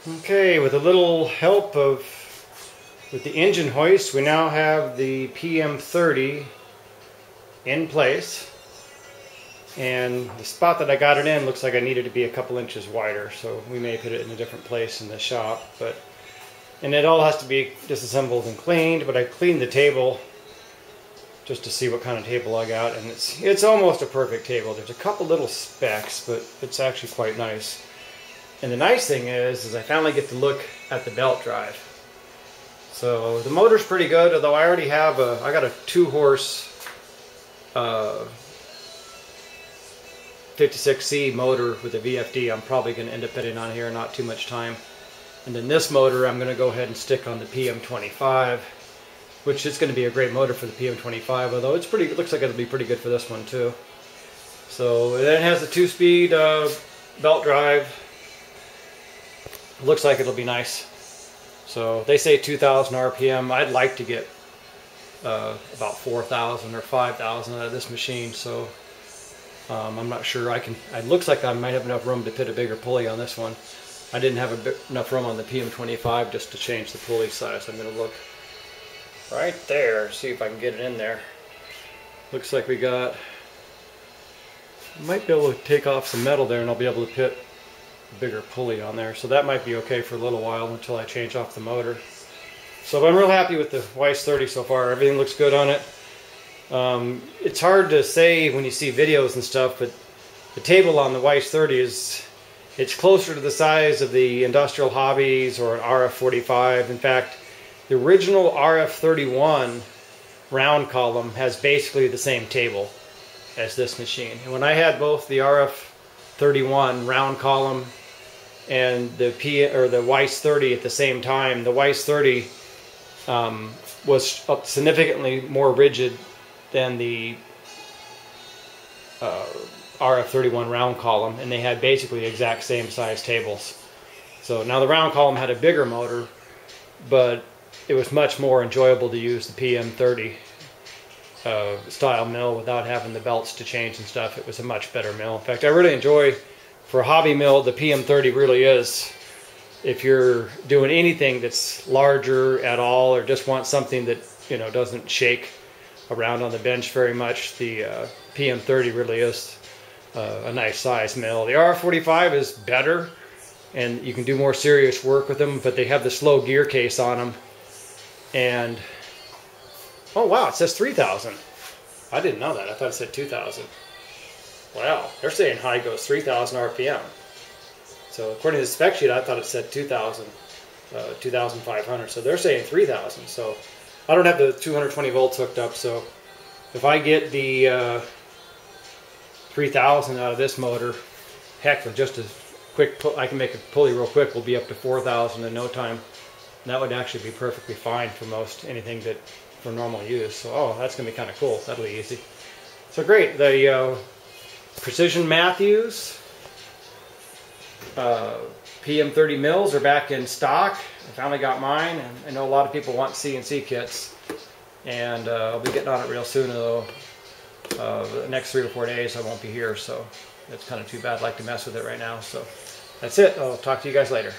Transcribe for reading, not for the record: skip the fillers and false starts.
Okay, with a little help with the engine hoist, we now have the PM30 in place. And the spot that I got it in looks like I needed to be a couple inches wider, so we may put it in a different place in the shop. And it all has to be disassembled and cleaned, but I cleaned the table just to see what kind of table I got, and it's almost a perfect table. There's a couple little specks, but it's actually quite nice. And the nice thing is I finally get to look at the belt drive. So the motor's pretty good, although I already have I got a 2-horse 56C motor with a VFD. I'm probably going to end up putting on here in not too much time. And then this motor I'm going to go ahead and stick on the PM25, which is going to be a great motor for the PM25, although it looks like it'll be pretty good for this one too. So then it has a 2-speed belt drive. Looks like it'll be nice. So they say 2,000 RPM. I'd like to get about 4,000 or 5,000 out of this machine. So I'm not sure. It looks like I might have enough room to put a bigger pulley on this one. I didn't have enough room on the PM25 just to change the pulley size. I'm going to look right there, see if I can get it in there. Looks like we got. Might be able to take off some metal there, and I'll be able to put bigger pulley on there, so that might be okay for a little while until I change off the motor. So I'm real happy with the Weiss 30 so far. Everything looks good on it. It's hard to say when you see videos and stuff, but the table on the Weiss 30 it's closer to the size of the Industrial Hobbies or an RF45. In fact, the original RF31 round column has basically the same table as this machine. And when I had both the RF31 round column and the Weiss 30 at the same time, the Weiss 30 was significantly more rigid than the RF31 round column, and they had basically the exact same size tables. So now the round column had a bigger motor, but it was much more enjoyable to use the PM30 style mill without having the belts to change and stuff. It was a much better mill. In fact, I really enjoy, for a hobby mill, the PM30 really is. If you're doing anything that's larger at all, or just want something that doesn't shake around on the bench very much, the PM30 really is a nice size mill. The RF45 is better, and you can do more serious work with them, but they have the slow gear case on them. And oh wow, it says 3,000. I didn't know that. I thought it said 2,000. Wow, they're saying high goes 3,000 RPM. So according to the spec sheet, I thought it said 2,000, 2,500. So they're saying 3,000. So I don't have the 220 volts hooked up. So if I get the 3,000 out of this motor, heck, with just a quick I can make a pulley real quick. We'll be up to 4,000 in no time. And that would actually be perfectly fine for anything for normal use. So oh, that's gonna be kind of cool. That'll be easy. So great. The Precision Matthews PM30 mills are back in stock. I finally got mine, and I know a lot of people want CNC kits, and I'll be getting on it real soon, though. The next 3 to 4 days I won't be here, so it's kind of too bad. I'd like to mess with it right now. So that's it. I'll talk to you guys later.